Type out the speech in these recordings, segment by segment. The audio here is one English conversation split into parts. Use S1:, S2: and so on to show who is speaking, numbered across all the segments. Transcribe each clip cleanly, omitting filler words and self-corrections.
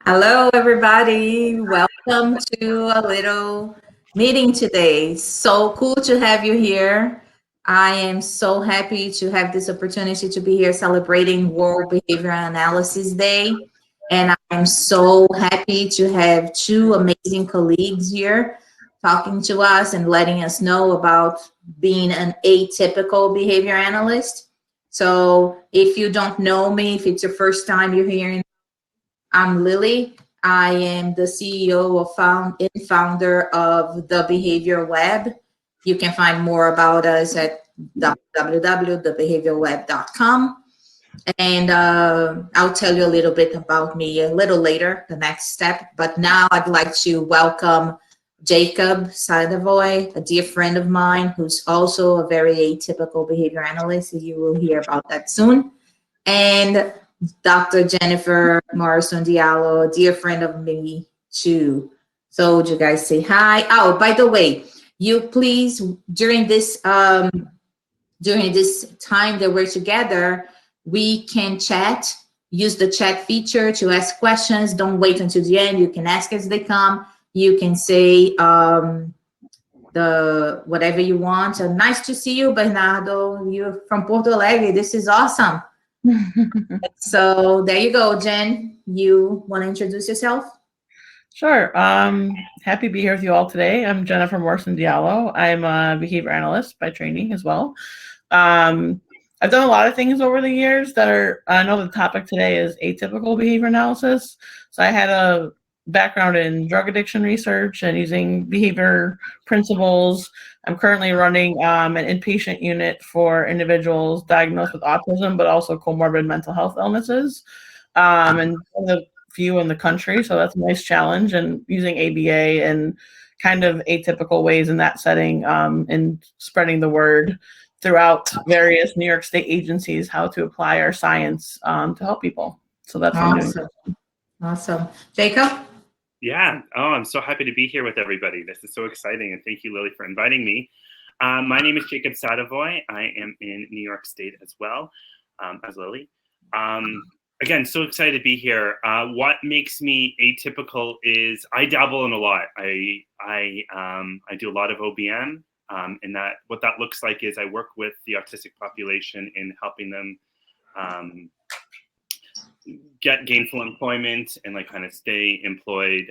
S1: Hello, everybody. Welcome to a little meeting today. So cool to have you here. I am so happy to have this opportunity to be here celebrating World Behavioral Analysis Day. And I'm so happy to have two amazing colleagues here talking to us and letting us know about being an atypical behavior analyst. So if you don't know me, if it's your first time you're hearing, I'm Lily. I am the CEO and founder of the Behavior Web. You can find more about us at www.thebehaviorweb.com. And I'll tell you a little bit about me a little later, the next step. But now I'd like to welcome Jacob Sadovoy, a dear friend of mine who's also a very atypical behavior analyst. You will hear about that soon. And Dr. Jennifer Morrison-Diallo, a dear friend of me too. So would you guys say hi? Oh, by the way, you please during this time that we're together, we can chat. Use the chat feature to ask questions. Don't wait until the end. You can ask as they come. You can say the whatever you want. So nice to see you, Bernardo. You're from Porto Alegre. This is awesome. So there you go, Jen. You want to introduce yourself?
S2: Sure. Happy to be here with you all today. I'm Jennifer Morrison-Diallo. I'm a behavior analyst by training as well. I've done a lot of things over the years that are, I know the topic today is atypical behavior analysis. So I had a background in drug addiction research and using behavior principles. I'm currently running an inpatient unit for individuals diagnosed with autism, but also comorbid mental health illnesses, and one of the few in the country. So that's a nice challenge, and using ABA and kind of atypical ways in that setting, and spreading the word throughout various New York State agencies how to apply our science to help people. So that's what I'm doing.
S1: Awesome. Jacob?
S3: Yeah. Oh, I'm so happy to be here with everybody. This is so exciting. And thank you, Lily, for inviting me. My name is Jacob Sadovoy. I am in New York State as well as Lily. Again, so excited to be here. What makes me atypical is I dabble in a lot. I do a lot of OBM. And that what that looks like is I work with the autistic population in helping them get gainful employment and like kind of stay employed.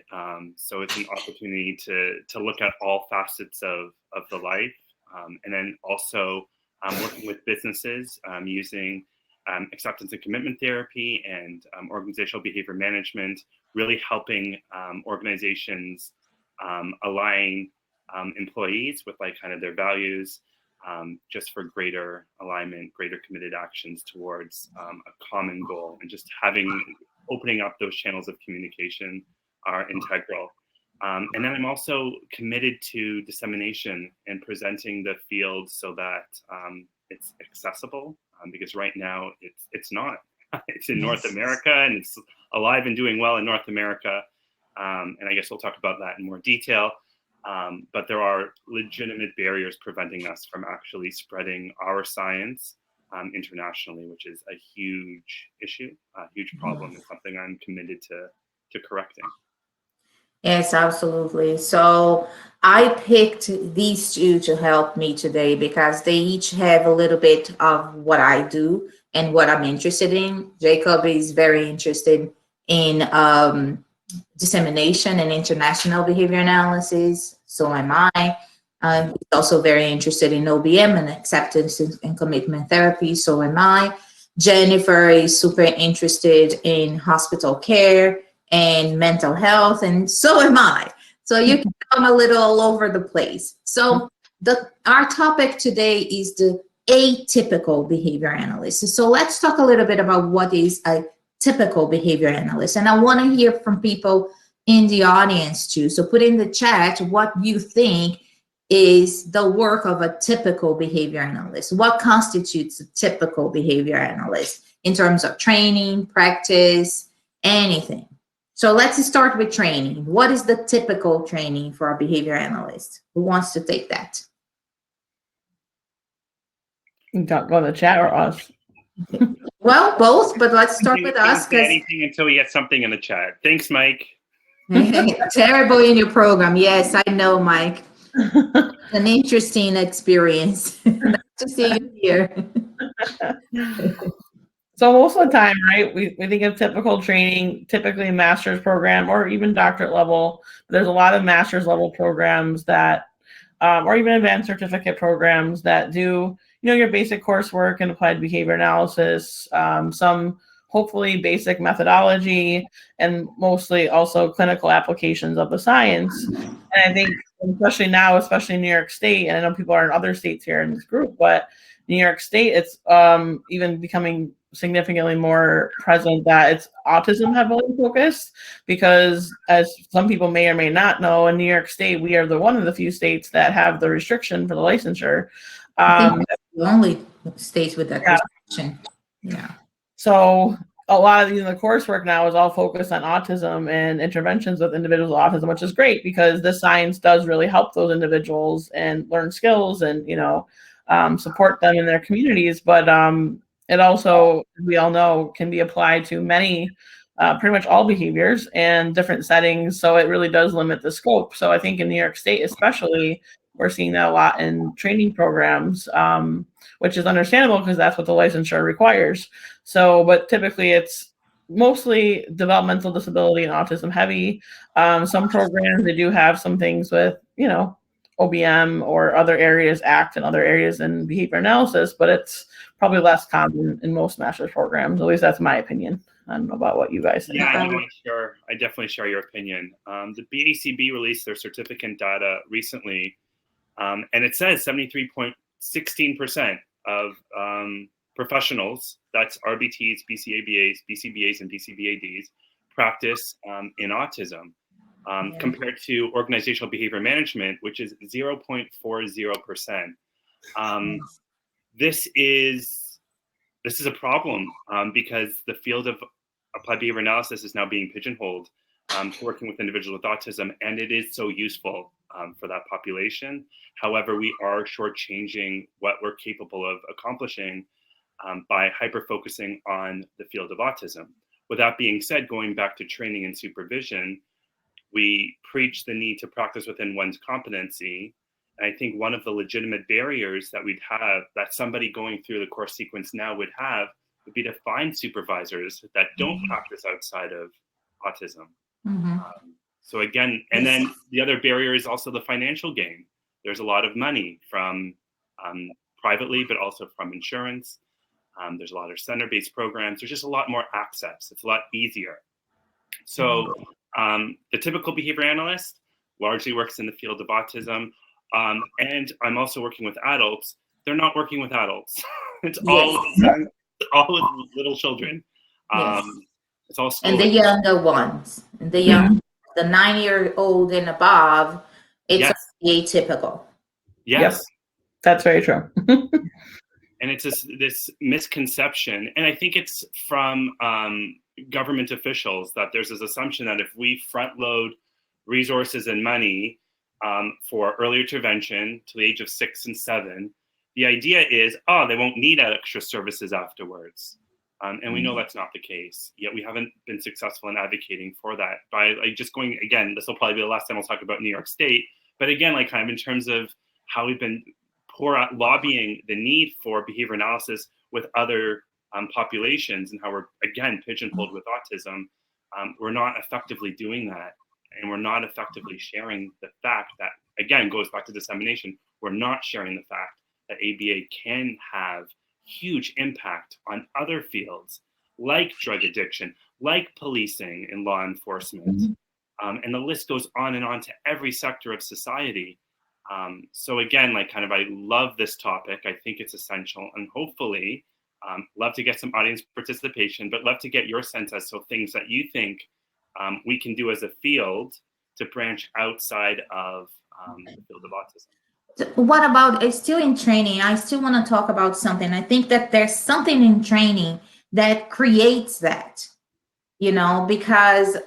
S3: So it's an opportunity to look at all facets of the life. And then also working with businesses using acceptance and commitment therapy and organizational behavior management, really helping organizations align employees with like kind of their values, just for greater alignment, greater committed actions towards a common goal, and just opening up those channels of communication are integral. And then I'm also committed to dissemination and presenting the field so that it's accessible, because right now it's not. It's in North America, and it's alive and doing well in North America. And I guess we'll talk about that in more detail. But there are legitimate barriers preventing us from actually spreading our science internationally, which is a huge issue, a huge problem, and something I'm committed to correcting.
S1: Yes, absolutely. So I picked these two to help me today because they each have a little bit of what I do and what I'm interested in. Jacob is very interested in dissemination and international behavior analysis. So am I. He's also very interested in OBM and acceptance and commitment therapy. So am I. Jennifer is super interested in hospital care and mental health, and so am I. So you can come a little all over the place. So our topic today is the atypical behavior analyst. So let's talk a little bit about what is a typical behavior analyst. And I want to hear from people in the audience too. So put in the chat what you think is the work of a typical behavior analyst. What constitutes a typical behavior analyst in terms of training, practice, anything. So let's start with training. What is the typical training for a behavior analyst? Who wants to take that?
S2: Go to the chat or us?
S1: Well, both, but let's start with us because
S3: anything until we get something in the chat. Thanks, Mike.
S1: terrible in your program. Yes, I know, Mike. An interesting experience. Nice to see you here.
S2: So most of the time, right, we think of typical training, typically a master's program or even doctorate level. There's a lot of master's level programs that, or even advanced certificate programs that do, your basic coursework and applied behavior analysis, some hopefully basic methodology, and mostly also clinical applications of the science. And I think, especially now, especially in New York State, and I know people are in other states here in this group, but New York State, it's even becoming significantly more present that it's autism heavily focused, because as some people may or may not know, in New York State, we are one of the few states that have the restriction for the licensure.
S1: I think that's the only states with that restriction. Yeah.
S2: So a lot of the coursework now is all focused on autism and interventions with individuals with autism, which is great because the science does really help those individuals and learn skills and, support them in their communities. But it also, we all know, can be applied to many, pretty much all behaviors and different settings. So it really does limit the scope. So I think in New York State, especially, we're seeing that a lot in training programs, which is understandable because that's what the licensure requires. So, but typically it's mostly developmental disability and autism heavy. Some programs, they do have some things with, OBM or other areas, ACT and other areas in behavior analysis, but it's probably less common in most master's programs. At least that's my opinion. I don't know about what you guys think.
S3: Yeah, I definitely share your opinion. The BACB released their certificate data recently, and it says 73.16% of professionals, that's RBTs, BCABAs, BCBAs, and BCBADs, practice in autism, compared to organizational behavior management, which is 0.40%. This is a problem because the field of applied behavior analysis is now being pigeonholed to working with individuals with autism, and it is so useful for that population. However, we are shortchanging what we're capable of accomplishing by hyper-focusing on the field of autism. With that being said, going back to training and supervision, we preach the need to practice within one's competency. And I think one of the legitimate barriers that we'd have, that somebody going through the course sequence now would have, would be to find supervisors that don't practice outside of autism. So again, and then the other barrier is also the financial gain. There's a lot of money from privately, but also from insurance. There's a lot of center-based programs. There's just a lot more access. It's a lot easier. So the typical behavior analyst largely works in the field of autism. And I'm also working with adults. They're not working with adults. It's all with little children. It's all school.
S1: And the younger ones, the 9-year-old and above, it's atypical.
S2: Yes, that's very true.
S3: And it's this misconception, and I think it's from government officials, that there's this assumption that if we front load resources and money for early intervention to the age of 6 and 7, the idea is, they won't need extra services afterwards. And we know that's not the case, yet we haven't been successful in advocating for that by just going, again, this will probably be the last time I'll talk about New York State, but again, kind of in terms of how we've been poor at lobbying the need for behavior analysis with other populations, and how we're, again, pigeonholed with autism. We're not effectively doing that, and we're not effectively sharing the fact that, again, goes back to dissemination. We're not sharing the fact that ABA can have huge impact on other fields like drug addiction, like policing and law enforcement. And the list goes on and on to every sector of society. So again, I love this topic. I think it's essential, and hopefully love to get some audience participation, but love to get your sense as to things that you think we can do as a field to branch outside of the field of autism.
S1: What about, still in training, I still want to talk about something. I think that there's something in training that creates that, because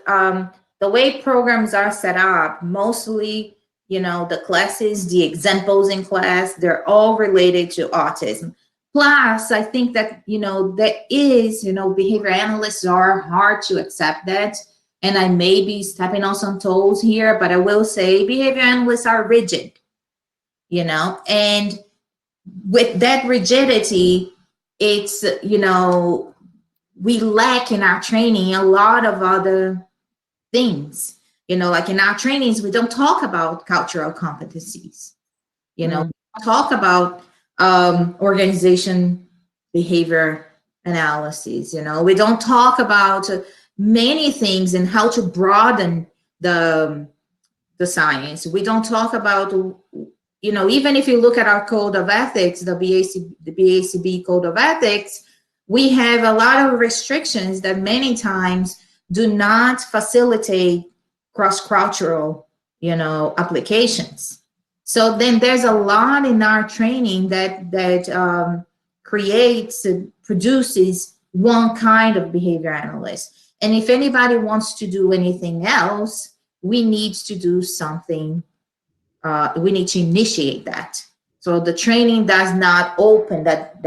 S1: the way programs are set up, mostly, the classes, the examples in class, they're all related to autism. Plus, I think that, there is, behavior analysts are hard to accept that. And I may be stepping on some toes here, but I will say behavior analysts are rigid, and with that rigidity, it's, we lack in our training a lot of other things. Like in our trainings, we don't talk about cultural competencies, we talk about organization behavior analyses. We don't talk about many things and how to broaden the science. We don't talk about, even if you look at our code of ethics, the BACB code of ethics, we have a lot of restrictions that many times do not facilitate cross-cultural, applications. So then there's a lot in our training that produces one kind of behavior analyst. And if anybody wants to do anything else, we need to do something. We need to initiate that. So the training does not open that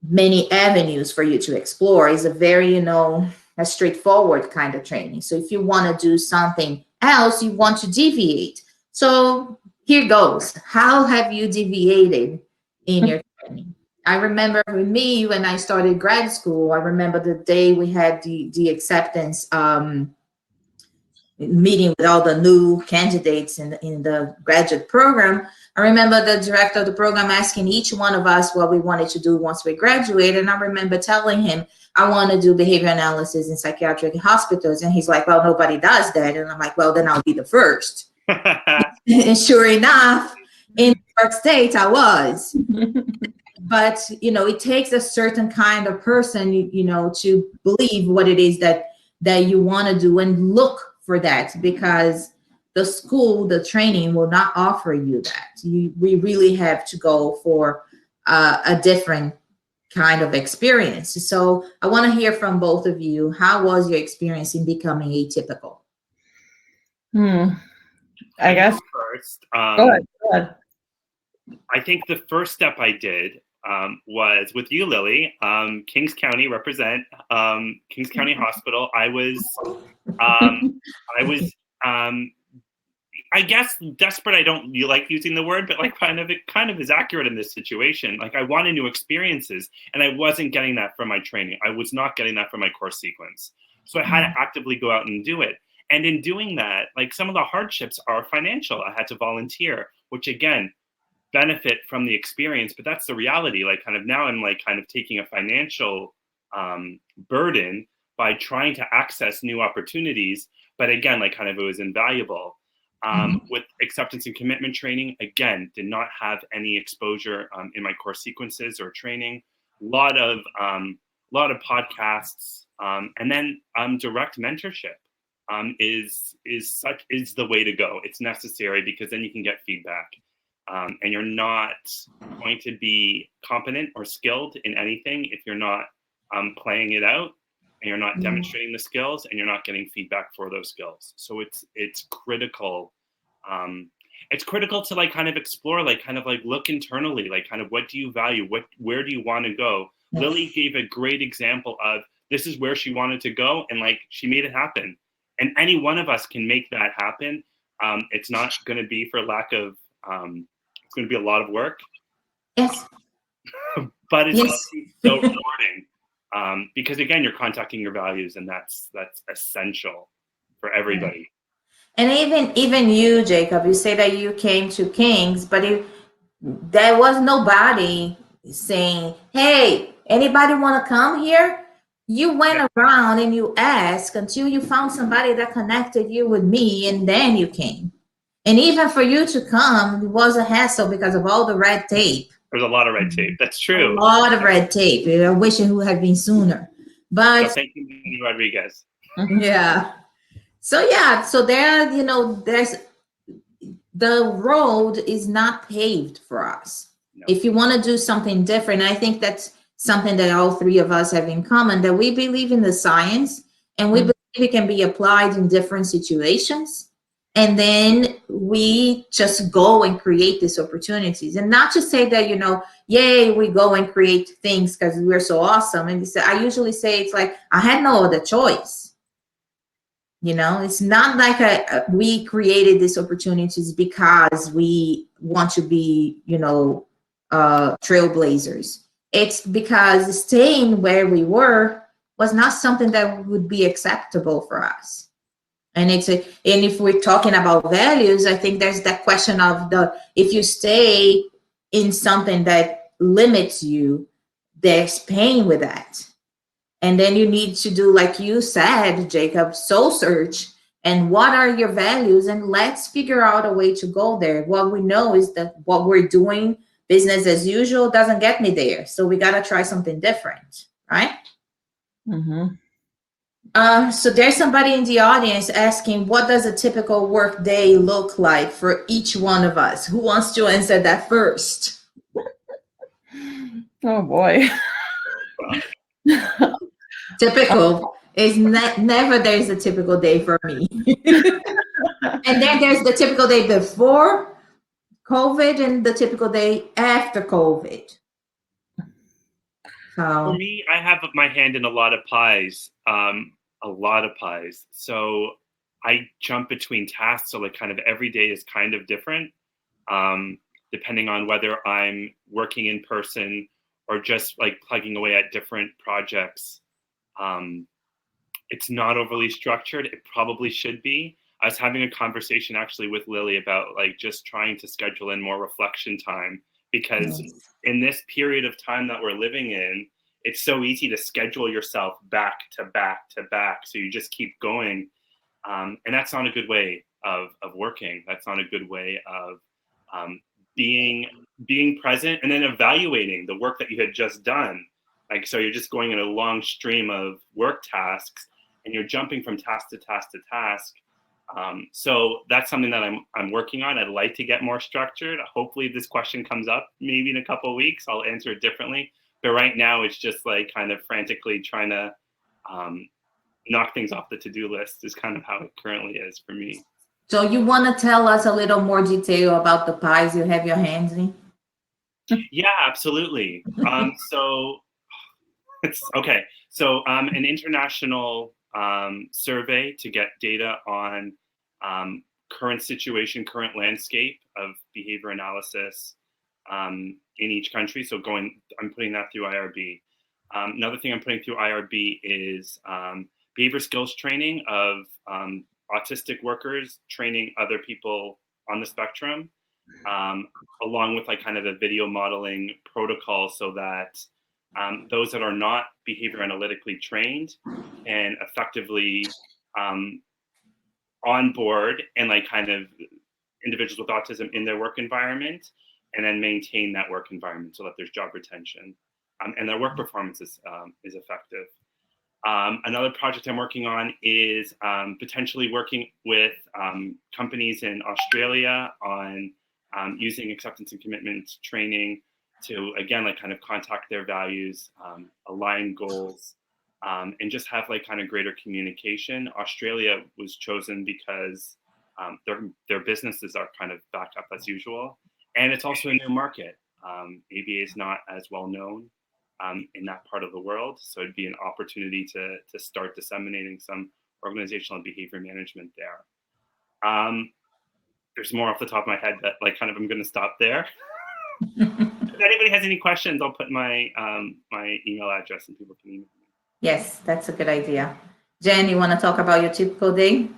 S1: many avenues for you to explore. It's a very, a straightforward kind of training. So if you want to do something else, you want to deviate. So here goes. How have you deviated in your training? I remember with me, when I started grad school, I remember the day we had the acceptance meeting with all the new candidates in the graduate program. I remember the director of the program asking each one of us what we wanted to do once we graduated. And I remember telling him, I want to do behavior analysis in psychiatric hospitals. And he's like, well, nobody does that. And I'm like, well, then I'll be the first. And sure enough, in New York State, I was. But, it takes a certain kind of person, to believe what it is that you want to do and look for that, because the school, the training will not offer you that. We really have to go for a different kind of experience. So I want to hear from both of you. How was your experience in becoming atypical?
S2: I guess
S3: first.
S2: Go ahead.
S3: I think the first step I did was with you, Lily, Kings County represent, Kings County Hospital. I guess desperate. You like using the word, but like it kind of is accurate in this situation. Like I wanted new experiences, and I wasn't getting that from my training. I was not getting that from my course sequence. So I had to actively go out and do it. And in doing that, like some of the hardships are financial. I had to volunteer, which again, benefit from the experience, but that's the reality. Like kind of now I'm like kind of taking a financial burden by trying to access new opportunities. But again, like kind of it was invaluable. With acceptance and commitment training, again, did not have any exposure in my course sequences or training. A lot of podcasts, and then direct mentorship is the way to go. It's necessary because then you can get feedback, and you're not going to be competent or skilled in anything if you're not playing it out, and you're not demonstrating the skills, and you're not getting feedback for those skills. So it's critical. It's critical to like kind of explore, like kind of like look internally, like kind of what do you value? Where do you want to go? Yes. Lily gave a great example of this is where she wanted to go, and like she made it happen. And any one of us can make that happen. It's not going to be for lack of, it's going to be a lot of work.
S1: Yes.
S3: But it's so rewarding. Because again, you're contacting your values, and that's essential for everybody.
S1: And even you, Jacob, you say that you came to Kings, but there was nobody saying, hey, anybody want to come here? You went around and you asked until you found somebody that connected you with me, and then you came. And even for you to come, it was a hassle because of all the red tape.
S3: There's a lot of red tape. That's true.
S1: A lot of red tape. I wish it would have been sooner. But
S3: so thank you, Rodriguez.
S1: Yeah. So there, there's the road is not paved for us. No. If you want to do something different, I think that's something that all three of us have in common, that we believe in the science, and we believe it can be applied in different situations. And then we just go and create these opportunities, and not just say that, yay, we go and create things because we're so awesome. And I usually say it's like, I had no other choice. It's not like we created these opportunities because we want to be, trailblazers. It's because staying where we were was not something that would be acceptable for us. And if we're talking about values, I think there's that question of if you stay in something that limits you, there's pain with that. And then you need to do, like you said, Jacob, soul search. And what are your values? And let's figure out a way to go there. What we know is that what we're doing, business as usual, doesn't get me there. So we got to try something different, right?
S2: Mm-hmm.
S1: So there's somebody in the audience asking, what does a typical work day look like for each one of us? Who wants to answer that first?
S2: Oh, boy.
S1: Typical is never there's a typical day for me. And then there's the typical day before COVID and the typical day after COVID.
S3: For me, I have my hand in a lot of pies. So I jump between tasks. So like kind of every day is kind of different, depending on whether I'm working in person or just like plugging away at different projects. It's not overly structured. It probably should be. I was having a conversation actually with Lily about like just trying to schedule in more reflection time, because in this period of time that we're living in, it's so easy to schedule yourself back to back to back. So you just keep going. And that's not a good way of working. That's not a good way of being present and then evaluating the work that you had just done. Like, so you're just going in a long stream of work tasks and you're jumping from task to task to task. So that's something that I'm working on. I'd like to get more structured. Hopefully this question comes up maybe in a couple of weeks. I'll answer it differently. But right now it's just like kind of frantically trying to knock things off the to-do list is kind of how it currently is for me.
S1: So you want to tell us a little more detail about the pies you have your hands in?
S3: Yeah, absolutely. So it's okay. So an international survey to get data on current situation, current landscape of behavior analysis in each country. So I'm putting that through IRB. Another thing I'm putting through IRB is behavior skills training of autistic workers, training other people on the spectrum, along with like kind of a video modeling protocol so that those that are not behavior analytically trained and effectively onboard and like kind of individuals with autism in their work environment, and then maintain that work environment so that there's job retention and their work performance is effective. Another project I'm working on is potentially working with companies in Australia on using acceptance and commitment training to, again, like kind of contact their values, align goals, and just have like kind of greater communication. Australia was chosen because their businesses are kind of back up as usual. And it's also a new market. ABA is not as well known in that part of the world. So it'd be an opportunity to start disseminating some organizational and behavior management there. There's more off the top of my head that like kind of I'm going to stop there. If anybody has any questions, I'll put my my email address and people can email me.
S1: Yes, that's a good idea. Jen, you want to talk about your typical day?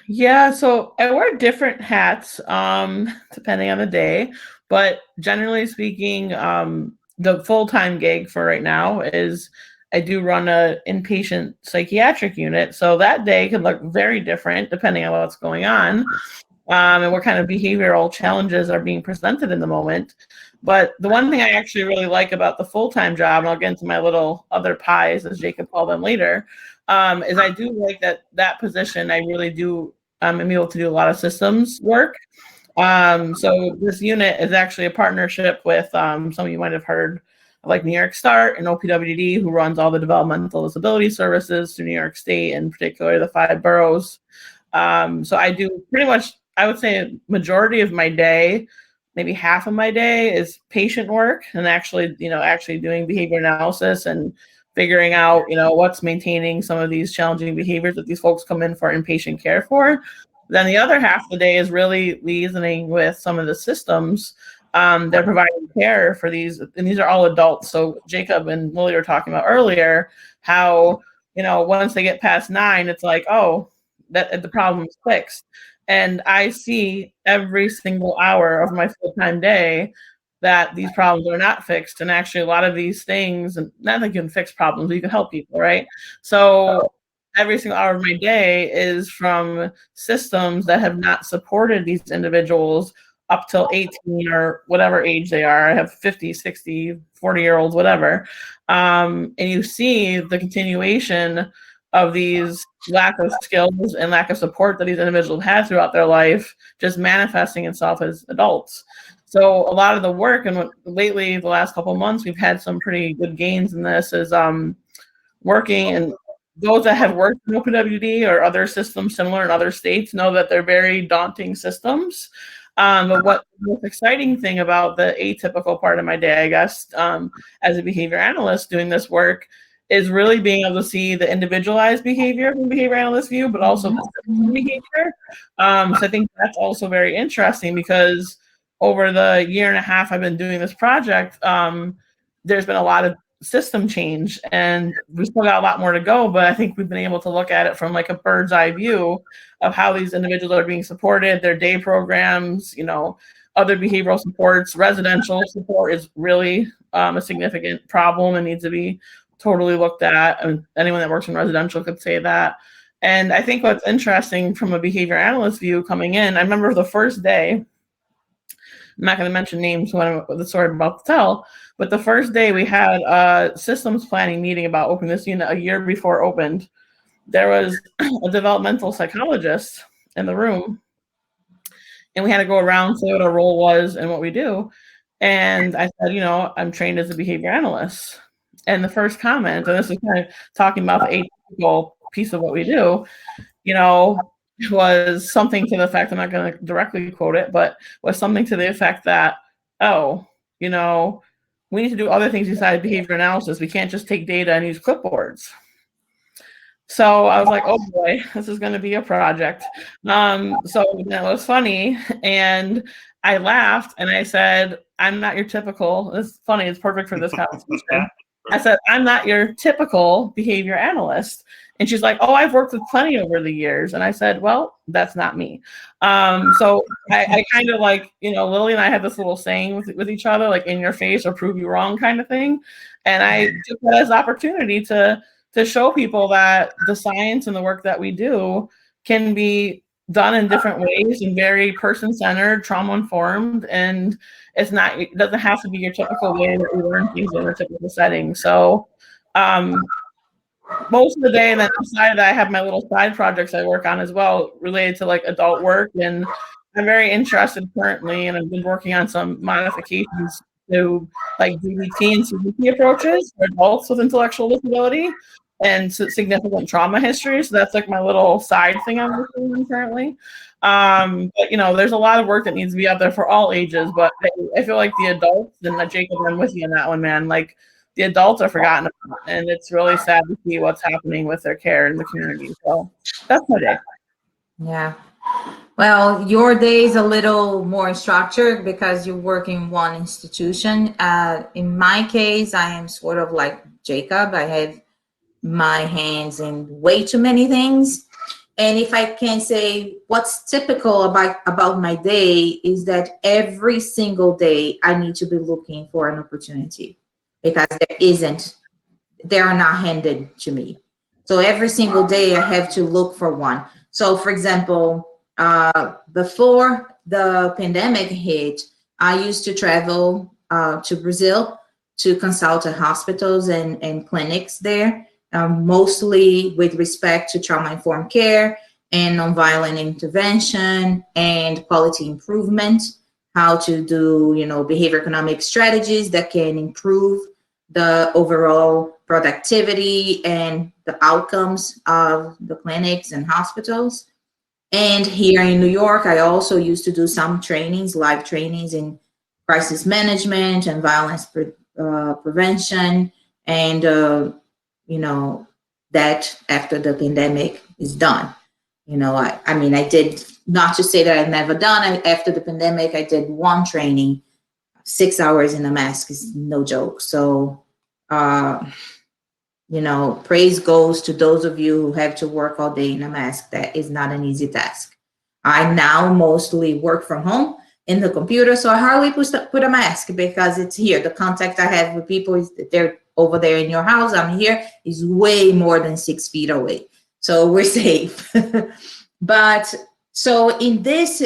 S2: Yeah, so I wear different hats depending on the day, but generally speaking, the full-time gig for right now is I do run an inpatient psychiatric unit. So that day could look very different depending on what's going on and what kind of behavioral challenges are being presented in the moment. But the one thing I actually really like about the full-time job, and I'll get into my little other pies, as Jacob called them later, is I do like that position. I really do, I'm able to do a lot of systems work. So this unit is actually a partnership with some of you might have heard, like New York Start and OPWDD, who runs all the developmental disability services through New York State, and particularly the 5 boroughs. So I do pretty much, I would say a majority of my day, maybe half of my day is patient work and actually doing behavior analysis and figuring out, what's maintaining some of these challenging behaviors that these folks come in for inpatient care for. Then the other half of the day is really liaising with some of the systems that are providing care for these, and these are all adults. So Jacob and Lily were talking about earlier how, once they get past 9, it's like, oh, that the problem is fixed. And I see every single hour of my full-time day that these problems are not fixed. And actually a lot of these things, and not that you can fix problems, but you can help people, right? So every single hour of my day is from systems that have not supported these individuals up till 18 or whatever age they are. I have 50, 60, 40-year-olds, whatever. And you see the continuation of these lack of skills and lack of support that these individuals have throughout their life just manifesting itself as adults. So a lot of the work, and lately, the last couple of months, we've had some pretty good gains in this, is working, and those that have worked in OPWD or other systems similar in other states know that they're very daunting systems. But what the most exciting thing about the atypical part of my day, I guess, as a behavior analyst doing this work, is really being able to see the individualized behavior from behavior analyst view, but also the system behavior. So I think that's also very interesting, because over the year and a half I've been doing this project, there's been a lot of system change, and we still got a lot more to go, but I think we've been able to look at it from like a bird's eye view of how these individuals are being supported, their day programs, other behavioral supports. Residential support is really a significant problem and needs to be totally looked at. I mean, anyone that works in residential could say that. And I think what's interesting from a behavior analyst view coming in, I remember the first day, I'm not going to mention names when the story I'm about to tell, but the first day we had a systems planning meeting about opening this unit a year before it opened. There was a developmental psychologist in the room, and we had to go around, say what our role was and what we do. And I said, I'm trained as a behavior analyst. And the first comment, and this is kind of talking about the atypical piece of what we do, was something to the effect, I'm not going to directly quote it, but was something to the effect that, we need to do other things besides behavior analysis. We can't just take data and use clipboards. So I was like, oh boy, this is going to be a project. So that was funny. And I laughed and I said, I'm not your typical, it's funny, it's perfect for this conversation. I said, I'm not your typical behavior analyst. And she's like, oh, I've worked with plenty over the years. And I said, well, that's not me. So I kind of like, Lily and I had this little saying with each other, like in your face or prove you wrong kind of thing. And I took that as an opportunity to show people that the science and the work that we do can be done in different ways and very person-centered, trauma-informed, and it doesn't have to be your typical way that we learn things in a typical setting. So most of the day, and then outside of that, I have my little side projects I work on as well related to like adult work, and I'm very interested currently, and I've been working on some modifications to like DBT and CBT approaches for adults with intellectual disability and significant trauma history. So that's like my little side thing I'm working on currently. But there's a lot of work that needs to be out there for all ages, but I feel like the adults, and Jacob, I'm with you on that one, man. Like the adults are forgotten about, and it's really sad to see what's happening with their care in the community. So that's my day.
S1: Yeah. Well, your day is a little more structured because you work in one institution. In my case, I am sort of like Jacob. I have my hands in way too many things. And if I can say what's typical about my day is that every single day I need to be looking for an opportunity, because they are not handed to me. So every single day I have to look for one. So for example, before the pandemic hit, I used to travel to Brazil to consult at hospitals and clinics there, mostly with respect to trauma-informed care and nonviolent intervention and quality improvement, how to do, behavior economic strategies that can improve the overall productivity and the outcomes of the clinics and hospitals. And here in New York, I also used to do some trainings, live trainings in crisis management and violence prevention. And, you know, that after the pandemic is done. You know, I mean, I did, not to say that I've never done, after the pandemic, I did one training, 6 hours in a mask is no joke. So, you know, praise goes to those of you who have to work all day in a mask. That is not an easy task. I now mostly work from home in the computer, so I hardly put a mask because it's here. The contact I have with people is that they're over there in your house. I'm here is way more than 6 feet away. So we're safe. But so in this,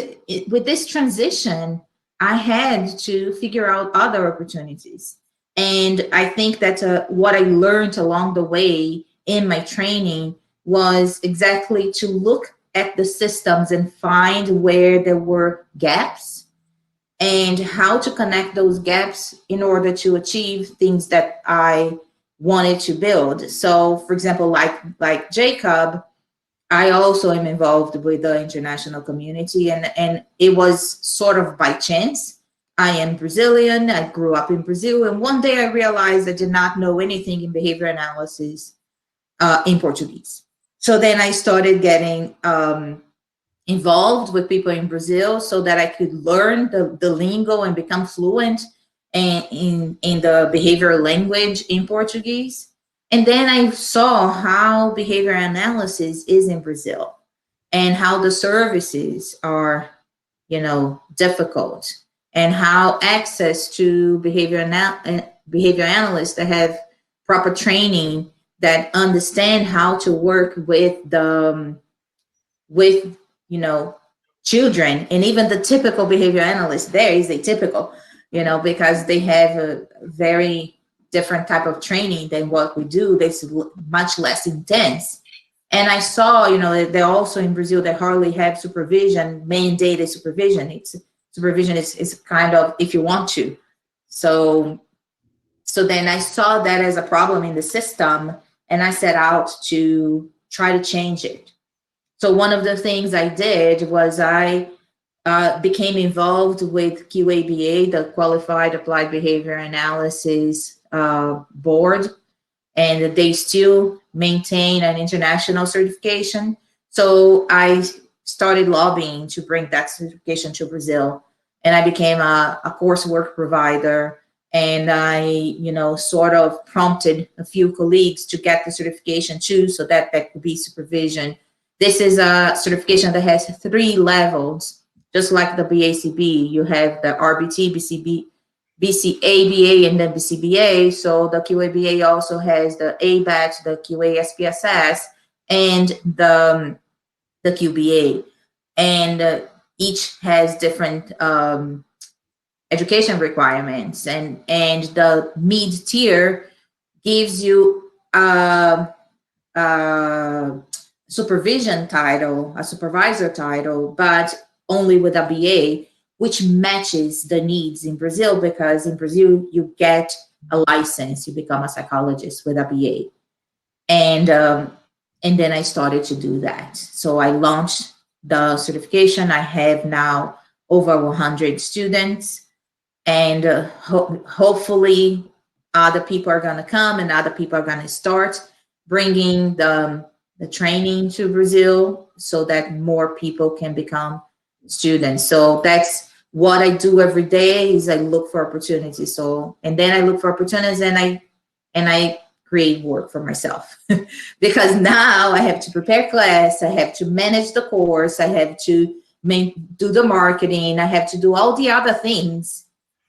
S1: with this transition, I had to figure out other opportunities. And I think that what I learned along the way in my training was exactly to look at the systems and find where there were gaps and how to connect those gaps in order to achieve things that I wanted to build. So, for example, like Jacob, I also am involved with the international community, and it was sort of by chance. I am Brazilian. I grew up in Brazil, and one day I realized I did not know anything in behavior analysis in Portuguese. So then I started getting involved with people in Brazil so that I could learn the lingo and become fluent in the behavioral language in Portuguese. And then I saw how behavior analysis is in Brazil and how the services are, you know, difficult, and how access to behavior analysts that have proper training, that understand how to work with the with, you know, children. And even the typical behavior analyst there is atypical, you know, because they have a very different type of training than what we do. That's much less intense. And I saw, you know, they're also in Brazil, they hardly have supervision, mandated supervision. It's supervision is kind of if you want to. So then I saw that as a problem in the system, and I set out to try to change it. So one of the things I did was I became involved with QABA, the Qualified Applied Behavior Analysis Board, and they still maintain an international certification. So I started lobbying to bring that certification to Brazil, and I became a coursework provider. And I, you know, sort of prompted a few colleagues to get the certification too, so that could be supervision. This is a certification that has 3 levels, just like the BACB. You have the RBT, BCB, BCABA, and then BCBA. So the QABA also has the ABAT, the QA SPSS, and the QBA. And each has different education requirements. And the mid-tier gives you supervision title, a supervisor title, but only with a BA, which matches the needs in Brazil, because in Brazil you get a license, you become a psychologist with a BA. And then I started to do that. So I launched the certification. I have now over 100 students, and hopefully other people are going to come, and other people are going to start bringing the training to Brazil so that more people can become students. So that's what I do every day, is I look for opportunities. So, and then I look for opportunities, and I create work for myself because now I have to prepare class, I have to manage the course, I have to do the marketing, I have to do all the other things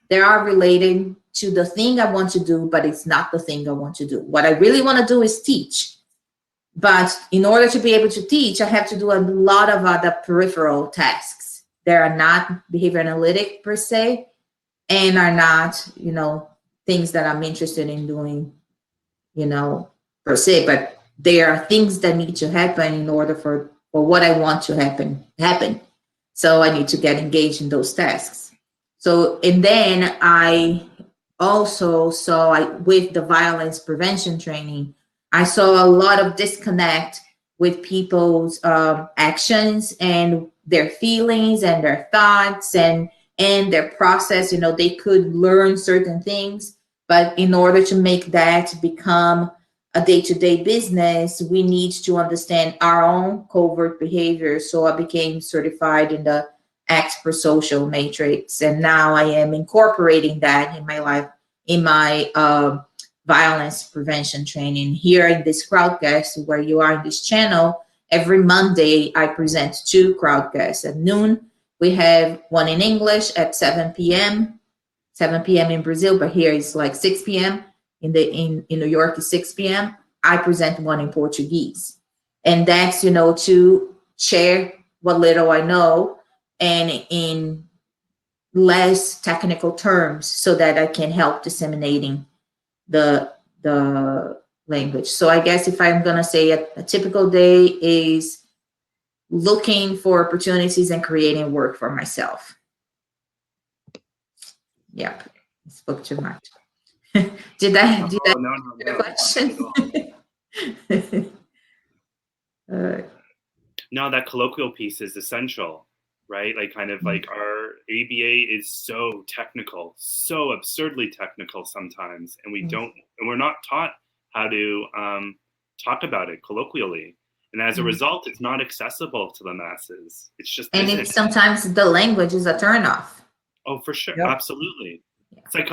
S1: that are related to the thing I want to do, but it's not the thing I want to do. What I really want to do is teach. But in order to be able to teach, I have to do a lot of other peripheral tasks. They are not behavior analytic per se, and are not, you know, things that I'm interested in doing, you know, per se, but there are things that need to happen in order for what I want to happen. So I need to get engaged in those tasks. So, and then I also saw, with the violence prevention training, I saw a lot of disconnect with people's actions and their feelings and their thoughts and their process. You know, they could learn certain things, but in order to make that become a day-to-day business, we need to understand our own covert behavior. So I became certified in the Act for Social matrix, and now I am incorporating that in my life, in my violence prevention training here in this crowdcast where you are in this channel. Every Monday, I present 2 crowdcasts at noon. We have one in English at 7 p.m. 7 p.m. in Brazil, but here it's like 6 p.m. In New York is 6 p.m. I present one in Portuguese. And that's, you know, to share what little I know and in less technical terms so that I can help disseminating the language. So I guess if I'm going to say a typical day is looking for opportunities and creating work for myself. Yeah, I spoke too much. Did I
S3: No,
S1: the question?
S3: No, that colloquial piece is essential, right? Like kind of like our ABA is so technical, so absurdly technical sometimes, and we're not taught how to talk about it colloquially. And as a result, it's not accessible to the masses. It's just
S1: sometimes the language is a turnoff.
S3: Oh, for sure.
S2: Yep.
S3: Absolutely. It's like,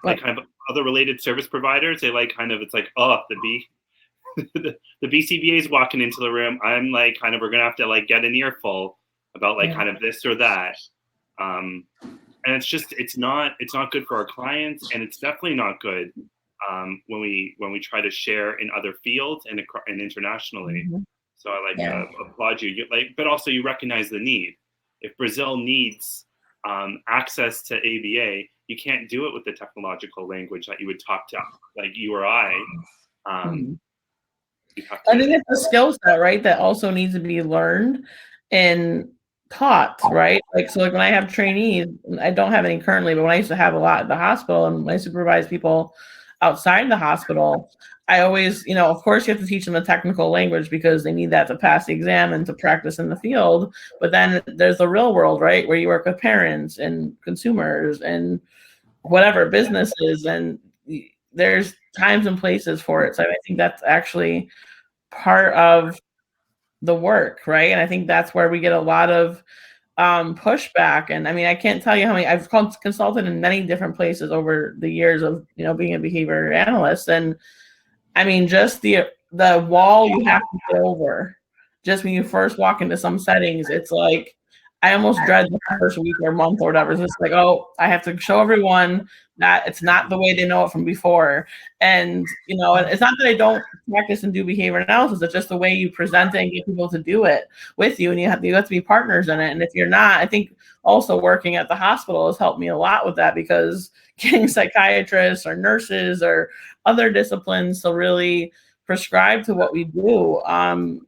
S3: like kind of other related service providers. They like kind of, it's like, oh, the BCBA is walking into the room. I'm like, kind of, we're going to have to like get an earful about like kind of this or that. And it's just, it's not good for our clients. And it's definitely not good when we try to share in other fields and internationally.
S2: Mm-hmm.
S3: So I applaud you. But also you recognize the need. If Brazil needs access to ABA, you can't do it with the technological language that you would talk to like you or I.
S2: I think it's a skill set, right, that also needs to be learned and taught, right? Like, so like when I have trainees, I don't have any currently, but when I used to have a lot at the hospital and when I supervise people outside the hospital, I always, you know, of course you have to teach them the technical language because they need that to pass the exam and to practice in the field. But then there's the real world, right, where you work with parents and consumers and whatever businesses, and there's times and places for it. So I think that's actually part of the work, right? And I think that's where we get a lot of pushback. And I mean, I can't tell you how many I've consulted in many different places over the years of, you know, being a behavior analyst. And I mean, just the wall you have to get over just when you first walk into some settings, it's like, I almost dread the first week or month or whatever. It's just like, oh, I have to show everyone that it's not the way they know it from before. And, you know, it's not that I don't practice and do behavior analysis. It's just the way you present it and get people to do it with you. And you have to be partners in it. And if you're not, I think also working at the hospital has helped me a lot with that, because getting psychiatrists or nurses or other disciplines to really prescribe to what we do,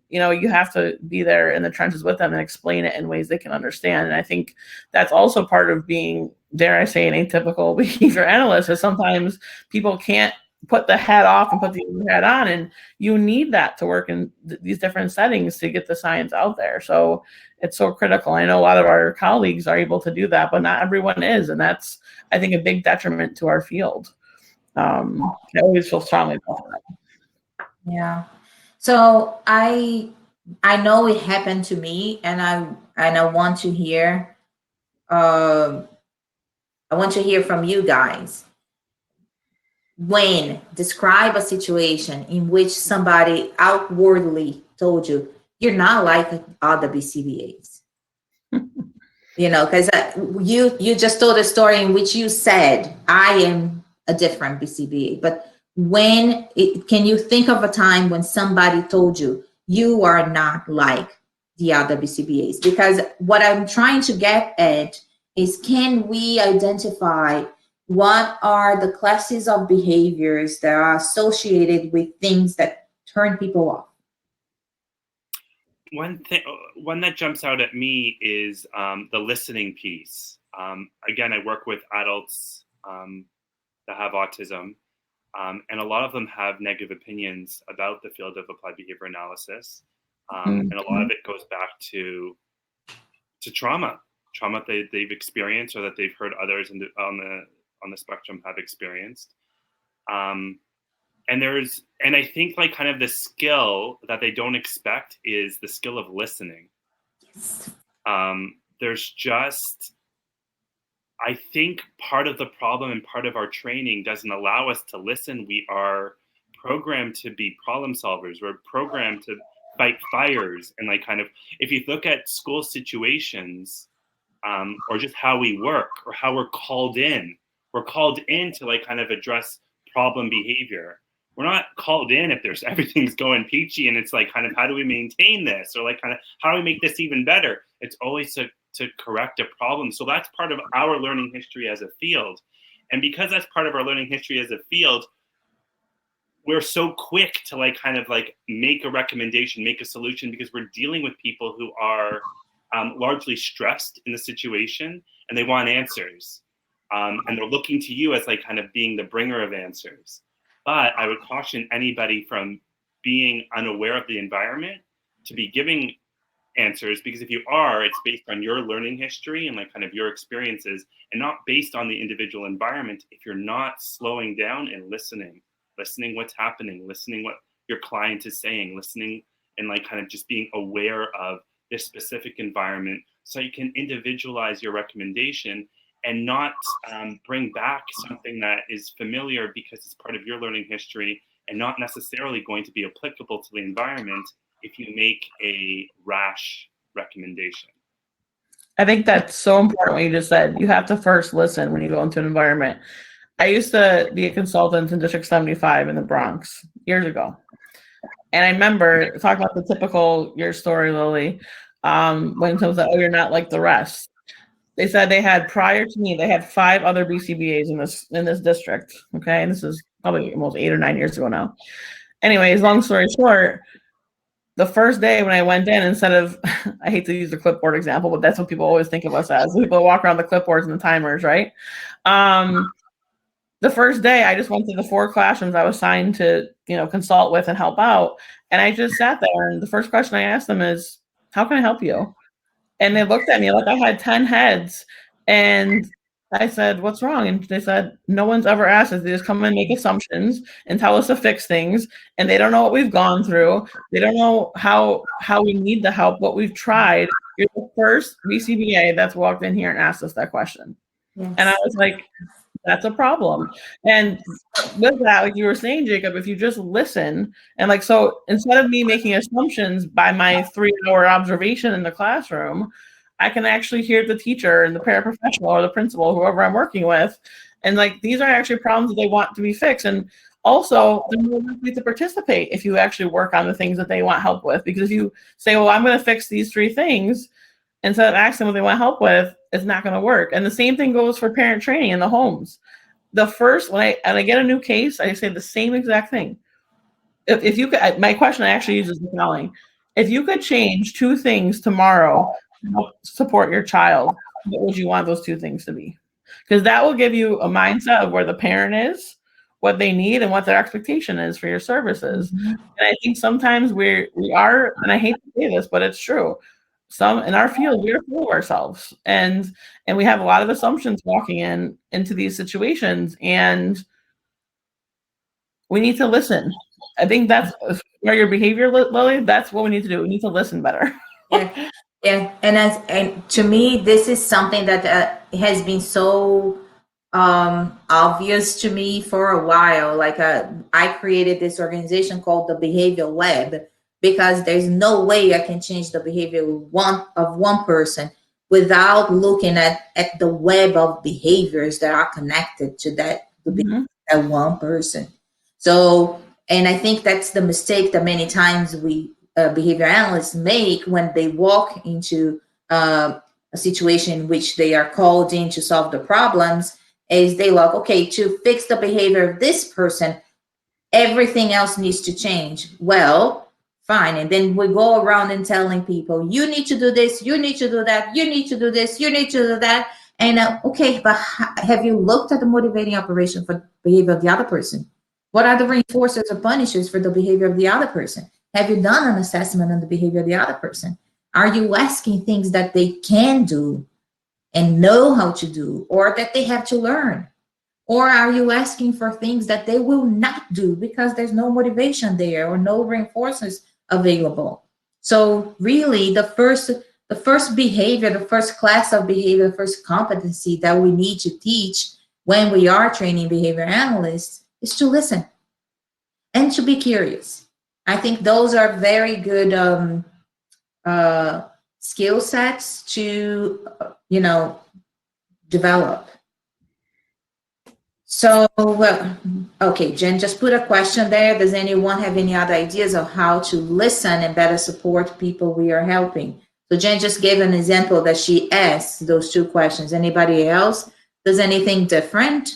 S2: you know, you have to be there in the trenches with them and explain it in ways they can understand. And I think that's also part of being, dare I say, an atypical behavior analyst, is sometimes people can't put the hat off and put the hat on, and you need that to work in these different settings to get the science out there. So it's so critical. I know a lot of our colleagues are able to do that, but not everyone is, and that's, I think, a big detriment to our field. I always feel strongly about that.
S1: Yeah. So I know it happened to me, and I want to hear I want to hear from you guys. Describe a situation in which somebody outwardly told you you're not like other BCBAs. You know, because you just told a story in which you said I am a different BCBA, but can you think of a time when somebody told you you are not like the other BCBAs? Because what I'm trying to get at is, can we identify what are the classes of behaviors that are associated with things that turn people off?
S3: One that jumps out at me is the listening piece. Again, I work with adults that have autism. And a lot of them have negative opinions about the field of applied behavior analysis. And a lot of it goes back to trauma that they've experienced or that they've heard others on the spectrum have experienced. And I think like kind of the skill that they don't expect is the skill of listening.
S1: Yes.
S3: There's just, I think part of the problem and part of our training doesn't allow us to listen. We are programmed to be problem solvers. We're programmed to fight fires. And like kind of, if you look at school situations, or just how we work or how we're called in to like kind of address problem behavior. We're not called in if there's everything's going peachy and it's like kind of how do we maintain this, or like kind of how do we make this even better? It's always to correct a problem. So that's part of our learning history as a field. And because that's part of our learning history as a field, we're so quick to like kind of like make a recommendation, make a solution, because we're dealing with people who are largely stressed in the situation and they want answers. And they're looking to you as like kind of being the bringer of answers. But I would caution anybody from being unaware of the environment to be giving answers, because if you are, it's based on your learning history and like kind of your experiences and not based on the individual environment. If you're not slowing down and listening what's happening, listening what your client is saying, listening and like kind of just being aware of this specific environment so you can individualize your recommendation and not bring back something that is familiar because it's part of your learning history and not necessarily going to be applicable to the environment if you make a rash recommendation.
S2: I think that's so important what you just said. You have to first listen when you go into an environment. I used to be a consultant in District 75 in the Bronx years ago. And I remember talking about the typical, your story, Lily, when it comes to, oh, you're not like the rest. They said they had, prior to me, they had 5 other BCBAs in this district. Okay. And this is probably almost 8 or 9 years ago now. Anyways, long story short, the first day when I went in, instead of, I hate to use the clipboard example, but that's what people always think of us as. People walk around the clipboards and the timers, right? The first day, I just went to the 4 classrooms I was assigned to, consult with and help out. And I just sat there, and the first question I asked them is, how can I help you? And they looked at me like I had 10 heads. And I said, what's wrong? And they said, no one's ever asked us. They just come and make assumptions and tell us to fix things. And they don't know what we've gone through. They don't know how we need the help, what we've tried. You're the first BCBA that's walked in here and asked us that question. Yes. And I was like, that's a problem. And with that, like you were saying, Jacob, if you just listen and like, so instead of me making assumptions by my 3-hour observation in the classroom, I can actually hear the teacher and the paraprofessional or the principal, whoever I'm working with. And like, these are actually problems that they want to be fixed. And also they're more likely to participate if you actually work on the things that they want help with. Because if you say, well, I'm going to fix these 3 things, instead of asking what they want help with, it's not going to work. And the same thing goes for parent training in the homes. The first, when I get a new case, I say the same exact thing. If you could, my question I actually use is the following: if you could change 2 things tomorrow to help support your child, what would you want those 2 things to be? Because that will give you a mindset of where the parent is, what they need, and what their expectation is for your services. Mm-hmm. And I think sometimes we are, and I hate to say this, but it's true. Some in our field, we're full of ourselves, and we have a lot of assumptions walking into these situations, and we need to listen. I think that's where your behavior, Lily, that's what we need to do. We need to listen better.
S1: Yeah. And to me, this is something that has been so obvious to me for a while. Like I created this organization called the Behavioral Lab, because there's no way I can change the behavior of one person without looking at the web of behaviors that are connected to that one person. So, and I think that's the mistake that many times we behavior analysts make when they walk into a situation in which they are called in to solve the problems, is they look, okay, to fix the behavior of this person, everything else needs to change. Well, fine. And then we go around and telling people, you need to do this, you need to do that, you need to do this, you need to do that. And okay, but have you looked at the motivating operation for the behavior of the other person? What are the reinforcers or punishers for the behavior of the other person? Have you done an assessment on the behavior of the other person? Are you asking things that they can do and know how to do, or that they have to learn? Or are you asking for things that they will not do because there's no motivation there or no reinforcements available? So really the first behavior, the first class of behavior, the first competency that we need to teach when we are training behavior analysts is to listen and to be curious. I think those are very good skill sets to, develop. So, okay, Jen just put a question there. Does anyone have any other ideas of how to listen and better support people we are helping? So Jen just gave an example that she asked those two questions. Anybody else? Does anything different?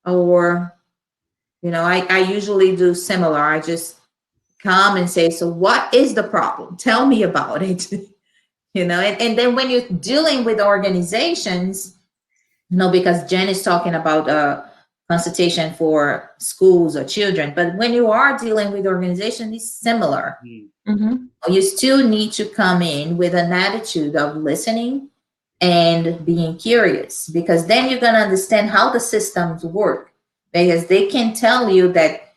S1: Or, I usually do similar. I just come and say, so what is the problem? Tell me about it. And then when you're dealing with organizations, because Jen is talking about consultation for schools or children, but when you are dealing with organizations, it's similar.
S2: Mm-hmm.
S1: You still need to come in with an attitude of listening and being curious, because then you're going to understand how the systems work, because they can tell you that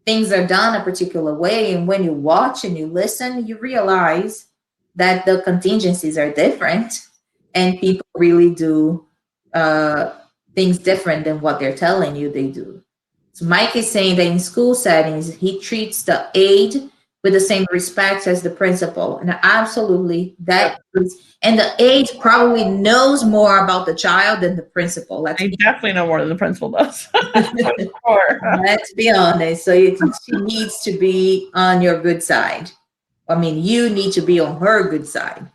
S1: things are done a particular way, and when you watch and you listen, you realize that the contingencies are different and people really do things different than what they're telling you they do. So Mike is saying that in school settings, he treats the aide with the same respect as the principal. And absolutely, that is, and the aide probably knows more about the child than the principal.
S2: I definitely know more than the principal does. Sure.
S1: Let's be honest. So she needs to be on your good side. I mean, you need to be on her good side.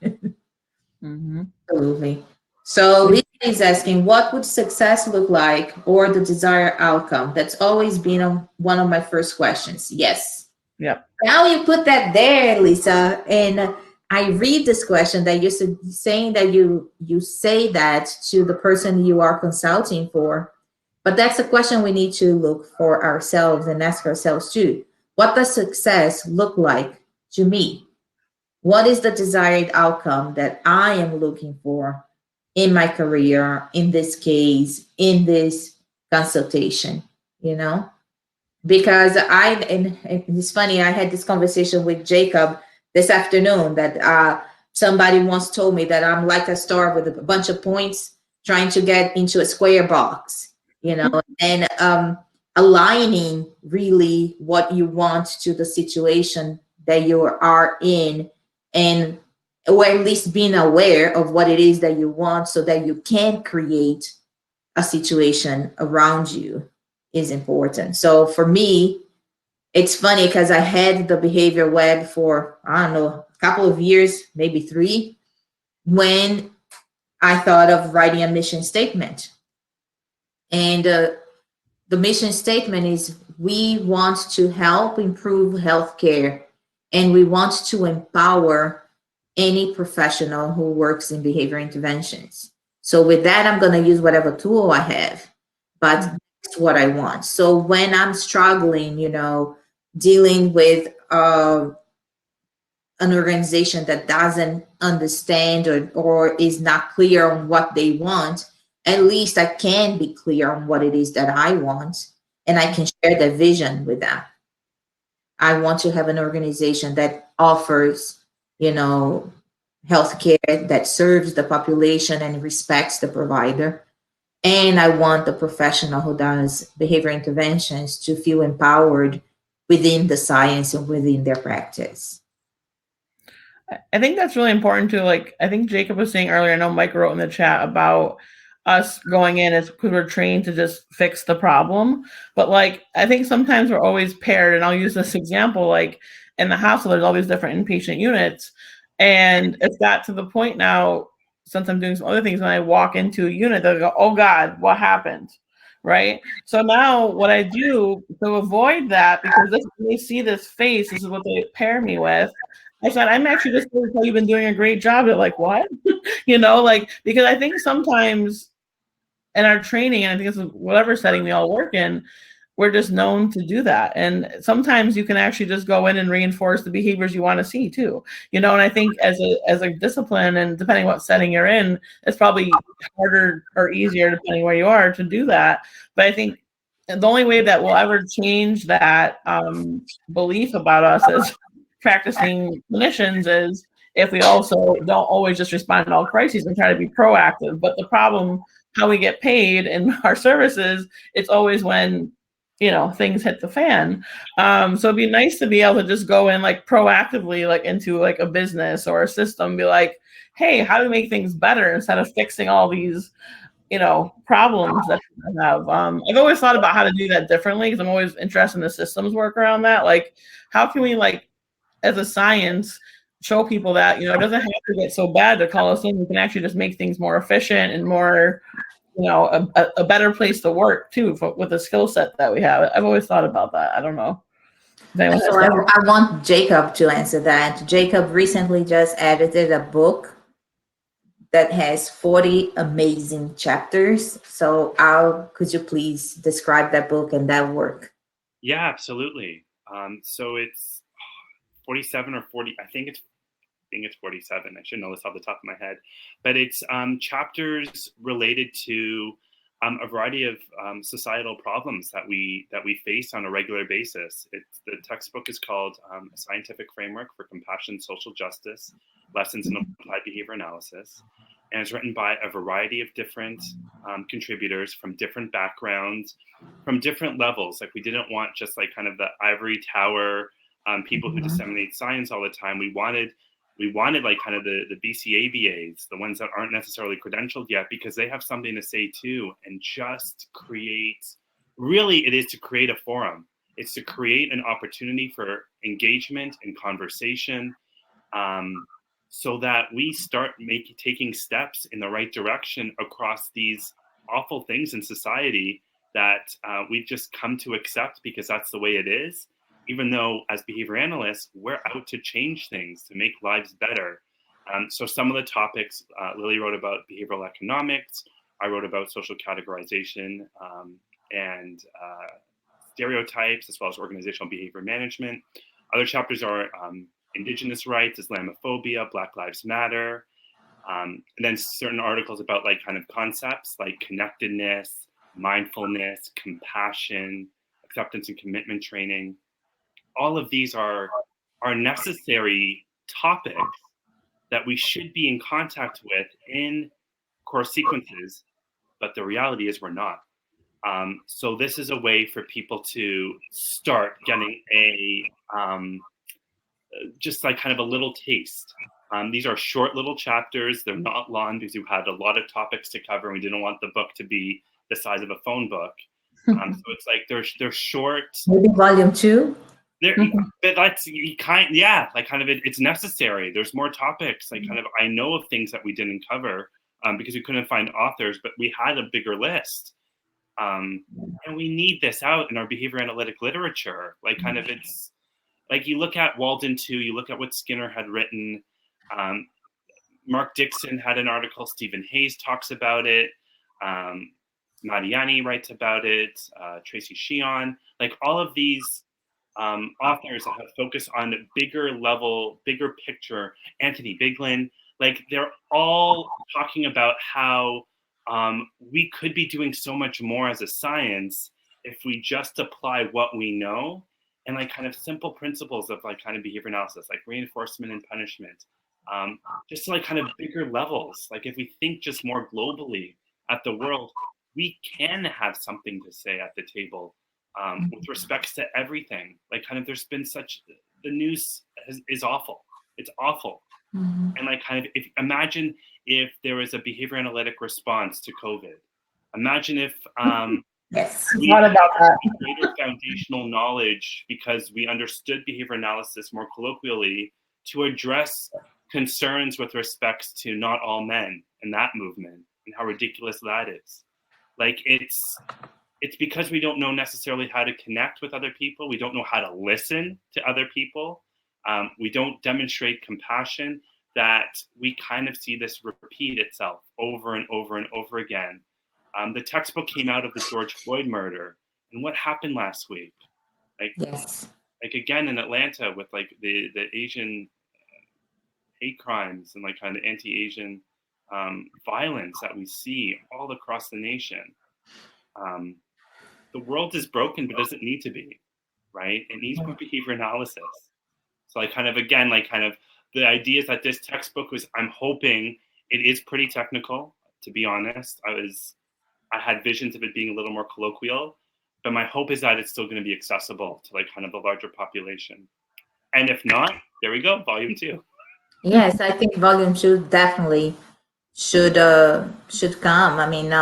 S2: Mm-hmm.
S1: Absolutely. So Lisa is asking, what would success look like, or the desired outcome? That's always been one of my first questions. Yes.
S2: Yep.
S1: Now you put that there, Lisa, and I read this question that you're saying that you say that to the person you are consulting for, but that's a question we need to look for ourselves and ask ourselves too. What does success look like to me? What is the desired outcome that I am looking for in my career, in this case, in this consultation, Because and it's funny, I had this conversation with Jacob this afternoon that somebody once told me that I'm like a star with a bunch of points trying to get into a square box, and aligning really what you want to the situation that you are in, and or at least being aware of what it is that you want so that you can create a situation around you is important. So for me, it's funny because I had the behavior web for, I don't know, a couple of years, maybe 3, when I thought of writing a mission statement. And the mission statement is, we want to help improve healthcare, and we want to empower any professional who works in behavior interventions. So with that, I'm going to use whatever tool I have, but that's what I want. So when I'm struggling, dealing with an organization that doesn't understand or is not clear on what they want, at least I can be clear on what it is that I want, and I can share the vision with them. I want to have an organization that offers, healthcare that serves the population and respects the provider. And I want the professional who does behavior interventions to feel empowered within the science and within their practice.
S2: I think that's really important too. Like, I think Jacob was saying earlier, I know Mike wrote in the chat about us going in as because we're trained to just fix the problem. But like, I think sometimes we're always paired, and I'll use this example, like in the hospital, there's all these different inpatient units. And it's got to the point now, since I'm doing some other things, when I walk into a unit, they'll go, oh God, what happened? Right? So now what I do to avoid that, because when they see this face, this is what they pair me with. I said, I'm actually just going to tell you've been doing a great job. They're like, what? Because I think sometimes in our training, and I think it's whatever setting we all work in, we're just known to do that. And sometimes you can actually just go in and reinforce the behaviors you want to see too, and I think as a discipline, and depending what setting you're in, it's probably harder or easier depending where you are to do that. But I think the only way that we'll ever change that belief about us as practicing clinicians is if we also don't always just respond to all crises and try to be proactive. But the problem, how we get paid in our services, it's always when things hit the fan. So it'd be nice to be able to just go in like proactively, like into like a business or a system, be like, hey, how do we make things better instead of fixing all these problems that we have. I've always thought about how to do that differently because I'm always interested in the systems work around that. Like, how can we, like, as a science, show people that, it doesn't have to get so bad to call us in. We can actually just make things more efficient and more, a better place to work too, with the skill set that we have. I've always thought about that. I don't know.
S1: So I want Jacob to answer that. Jacob recently just edited a book that has 40 amazing chapters. So could you please describe that book and that work?
S3: Yeah, absolutely. So it's 47 or 40. I think it's 47. I should know this off the top of my head, but it's chapters related to a variety of societal problems that we face on a regular basis. The textbook is called A Scientific Framework for Compassion, Social Justice, Lessons in Applied Behavior Analysis. And it's written by a variety of different contributors from different backgrounds, from different levels. Like, we didn't want just like kind of the ivory tower people who disseminate science all the time. We wanted like kind of the BCABAs, the ones that aren't necessarily credentialed yet, because they have something to say too, and just really it is to create a forum. It's to create an opportunity for engagement and conversation, so that we start taking steps in the right direction across these awful things in society that we've just come to accept because that's the way it is. Even though as behavior analysts, we're out to change things, to make lives better. So some of the topics, Lily wrote about behavioral economics. I wrote about social categorization and stereotypes, as well as organizational behavior management. Other chapters are Indigenous rights, Islamophobia, Black Lives Matter. And then certain articles about like kind of concepts like connectedness, mindfulness, compassion, acceptance and commitment training. All of these are necessary topics that we should be in contact with in course sequences, but the reality is we're not. So this is a way for people to start getting just like kind of a little taste. These are short little chapters. They're not long because we've had a lot of topics to cover and we didn't want the book to be the size of a phone book. So it's like they're short.
S1: Maybe volume 2?
S3: But that's it's necessary. There's more topics. Like, kind of, I know of things that we didn't cover because we couldn't find authors, but we had a bigger list. And we need this out in our behavior analytic literature. Like, kind of, it's like, you look at Walden 2, you look at what Skinner had written. Mark Dixon had an article. Stephen Hayes talks about it. Mariani writes about it. Tracy Sheehan, like all of these authors that have focused on bigger level, bigger picture. Anthony Biglin, like, they're all talking about how we could be doing so much more as a science if we just apply what we know and like kind of simple principles of like kind of behavior analysis, like reinforcement and punishment, just to like kind of bigger levels. Like, if we think just more globally at the world, we can have something to say at the table. With respects to everything. Like, kind of, there's been the news is awful. It's awful. And like, kind of, imagine if there was a behavior analytic response to COVID. Imagine if we had greater foundational knowledge because we understood behavior analysis more colloquially to address concerns with respects to not all men and that movement and how ridiculous that is. Like, it's because we don't know necessarily how to connect with other people. We don't know how to listen to other people. We don't demonstrate compassion, that we kind of see this repeat itself over and over and over again. The textbook came out of the George Floyd murder, And what happened last week? Like,
S1: Yes.
S3: like again in Atlanta with like the Asian hate crimes and like kind of anti-Asian violence that we see all across the nation. The world is broken, but doesn't need to be, right? It needs more behavior analysis. So like kind of again, like kind of the ideas that this textbook was, I'm hoping it is pretty technical, to be honest. I had visions of it being a little more colloquial, but my hope is that it's still going to be accessible to like kind of the larger population. And if not, there we go, volume 2.
S1: Yes, I think volume 2 definitely should come. I mean,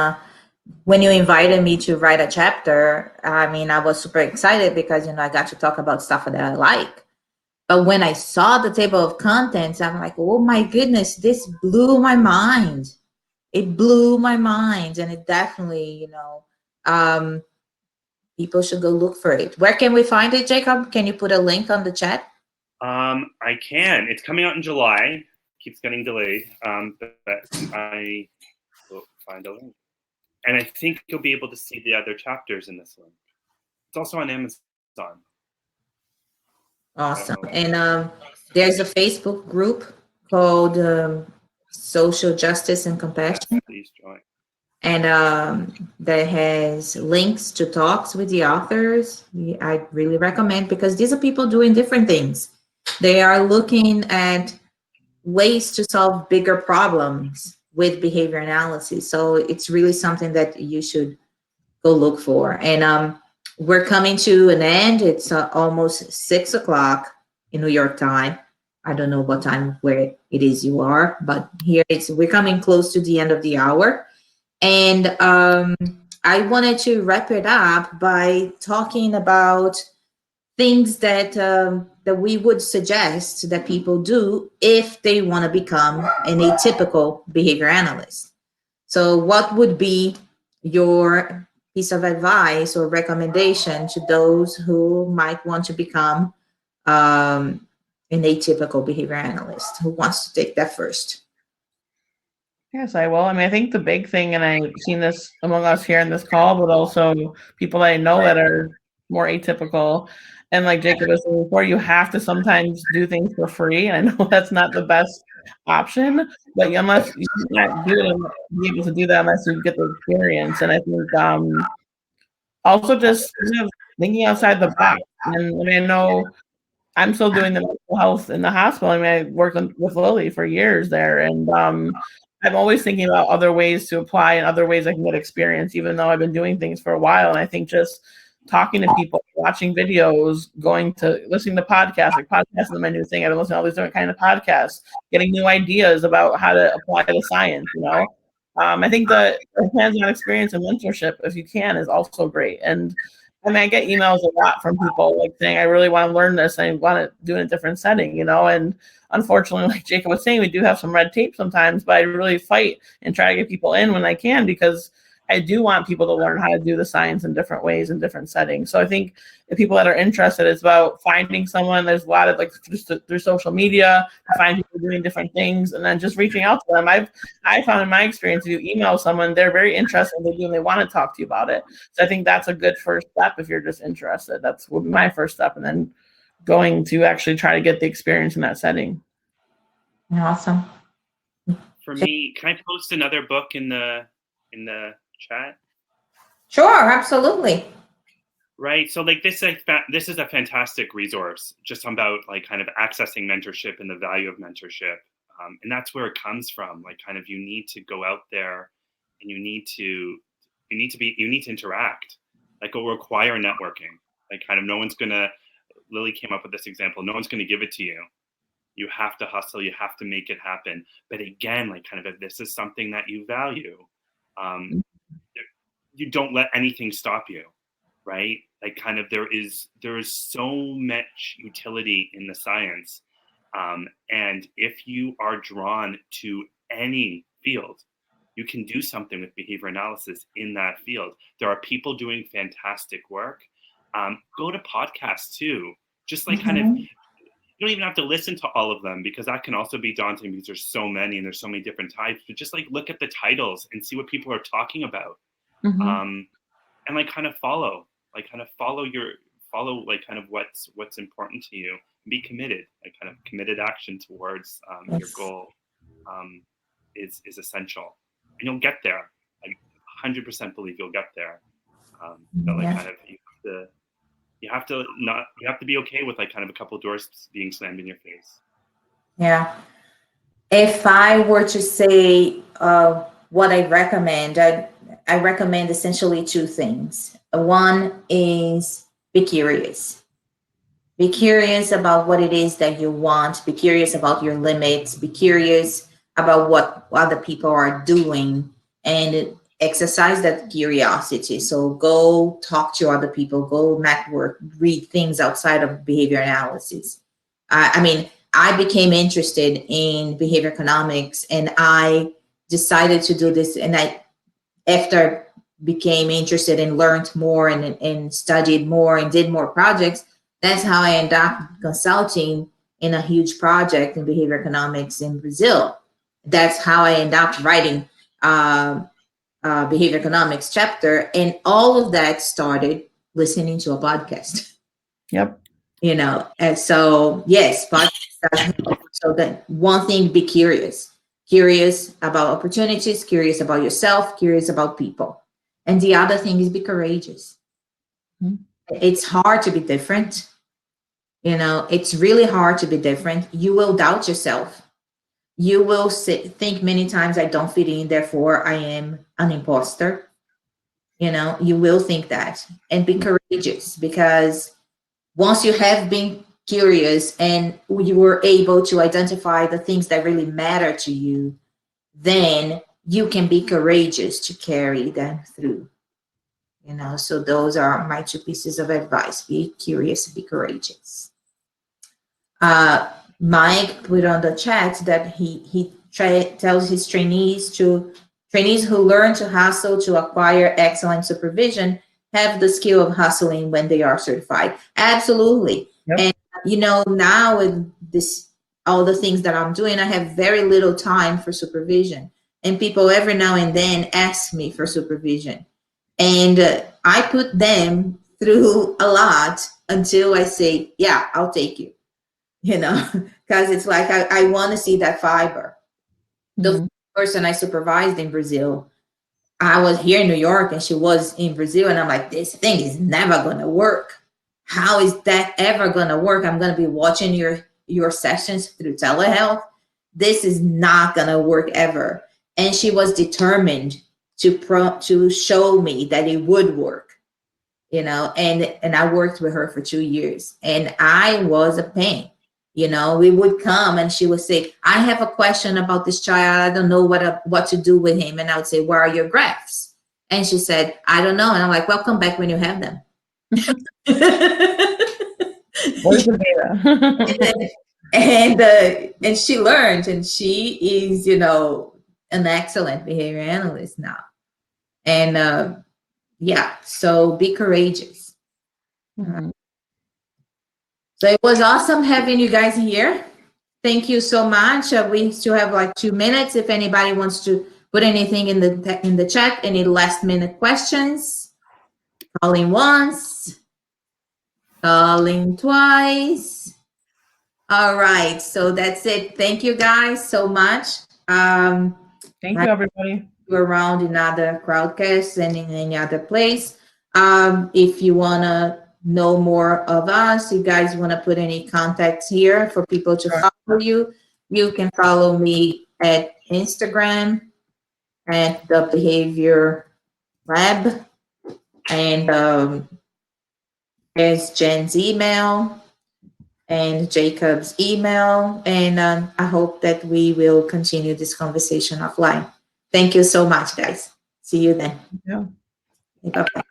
S1: when you invited me to write a chapter, I mean, I was super excited because, you know, I got to talk about stuff that I like. But when I saw the table of contents, I'm like, oh my goodness, this blew my mind. It blew my mind. And it definitely, you know, people should go look for it. Where can we find it, Jacob? Can you put a link on the chat?
S3: I can. It's coming out in July. Keeps getting delayed. But I will find a link. And I think you'll be able to see the other chapters in this link. It's also on Amazon.
S1: Awesome. And there's a Facebook group called Social Justice and Compassion.
S3: Yes, please join.
S1: And that has links to talks with the authors. I really recommend, because these are people doing different things. They are looking at ways to solve bigger problems with behavior analysis. So it's really something that you should go look for. And we're coming to an end. It's almost 6 o'clock in New York time. I don't know what time where it is you are, but here we're coming close to the end of the hour. And I wanted to wrap it up by talking about things that that we would suggest that people do if they want to become an atypical behavior analyst. So what would be your piece of advice or recommendation to those who might want to become an atypical behavior analyst? Who wants to take that first?
S2: Yes, I will. I mean, I think the big thing, and I've seen this among us here in this call, but also people that I know that are more atypical. And like Jacob was saying before, you have to sometimes do things for free. And I know that's not the best option, but unless you can't do it, be able to do that unless you get the experience. And I think also just kind of thinking outside the box. And I mean, I know I'm still doing the mental health in the hospital. I mean, I worked with Lily for years there, and I'm always thinking about other ways to apply and other ways I can get experience, even though I've been doing things for a while. And I think just talking to people, watching videos, listening to podcasts, like podcasts is my new thing. I've been listening to all these different kind of podcasts, getting new ideas about how to apply the science, you know. I think the hands-on experience and mentorship, if you can, is also great. And I mean, I get emails a lot from people like saying, I really want to learn this. I want to do it in a different setting, you know. And unfortunately, like Jacob was saying, we do have some red tape sometimes, but I really fight and try to get people in when I can, because I do want people to learn how to do the science in different ways in different settings. So I think the people that are interested, it's about finding someone. There's a lot of like just through social media, find people doing different things, and then just reaching out to them. I found in my experience, if you email someone, they're very interested in what they do and they want to talk to you about it. So I think that's a good first step if you're just interested. That's would be my first step, and then going to actually try to get the experience in that setting.
S1: Awesome.
S3: For me, can I post another book in the chat?
S1: Sure, absolutely.
S3: Right. So like this is a fantastic resource just about like kind of accessing mentorship and the value of mentorship. And that's where it comes from. Like kind of you need to go out there and you need to interact. Like it will require networking. Like kind of Lily came up with this example. No one's going to give it to you. You have to hustle. You have to make it happen. But again, like kind of if this is something that you value, you don't let anything stop you, right? Like kind of there is so much utility in the science. And if you are drawn to any field, you can do something with behavior analysis in that field. There are people doing fantastic work. Go to podcasts too. Just like kind of, you don't even have to listen to all of them, because that can also be daunting because there's so many and there's so many different types. But just like look at the titles and see what people are talking about. And like kind of follow. like kind of follow like kind of what's important to you. Be committed, like kind of committed action towards your goal is essential, and you'll get there. I 100% believe you'll get there. But like kind of you have to be okay with like kind of a couple doors being slammed in your face.
S1: Yeah. If I were to say what I recommend, I recommend essentially two things. One is be curious. Be curious about what it is that you want. Be curious about your limits. Be curious about what other people are doing, and exercise that curiosity. So go talk to other people, go network, read things outside of behavior analysis. I mean, I became interested in behavior economics, and I decided to do this. And after became interested and learned more and studied more and did more projects, that's how I ended up consulting in a huge project in behavior economics in Brazil. That's how I ended up writing behavior economics chapter. And all of that started listening to a podcast.
S2: Yep.
S1: You know, and so yes, podcast. So that one thing, be curious about opportunities, curious about yourself, curious about people. And the other thing is be courageous.
S2: Mm-hmm.
S1: It's hard to be different. You know, it's really hard to be different. You will doubt yourself. You will think many times, I don't fit in, therefore I am an imposter. You know, you will think that. And be courageous, because once you have been curious and you were able to identify the things that really matter to you, then you can be courageous to carry them through. You know, so those are my two pieces of advice. Be curious, be courageous. Mike put on the chat that he tells his trainees who learn to hustle to acquire excellent supervision have the skill of hustling when they are certified. Absolutely. Yep. And you know, now with this, all the things that I'm doing, I have very little time for supervision, and people every now and then ask me for supervision, and I put them through a lot until I say, yeah, I'll take you. You know, because it's like I want to see that fiber. The person I supervised in Brazil, I was here in New York and she was in Brazil, and I'm like, this thing is never going to work. How is that ever going to work? I'm going to be watching your sessions through telehealth. This is not going to work ever. And she was determined to show me that it would work, you know, and I worked with her for 2 years, and I was a pain. You know, we would come and she would say, I have a question about this child. I don't know what to do with him. And I would say, where are your graphs? And she said, I don't know. And I'm like, well, come back when you have them.
S2: Where's the data?
S1: and she learned, and she is, you know, an excellent behavior analyst now. And yeah, so be courageous.
S2: Mm-hmm.
S1: So it was awesome having you guys here. Thank you so much. We still have like 2 minutes. If anybody wants to put anything in the chat, any last minute questions, calling once, calling twice. All right, so that's it. Thank you guys so much.
S2: Thank you, everybody.
S1: Around in other crowdcasts and in any other place. If you want to know more of us, you guys want to put any contacts here for people to follow you, you can follow me at Instagram at the Behavior Lab, and there's Jen's email and Jacob's email, and I hope that we will continue this conversation offline. Thank you so much, guys. See you then.
S2: Yeah.
S1: Bye-bye.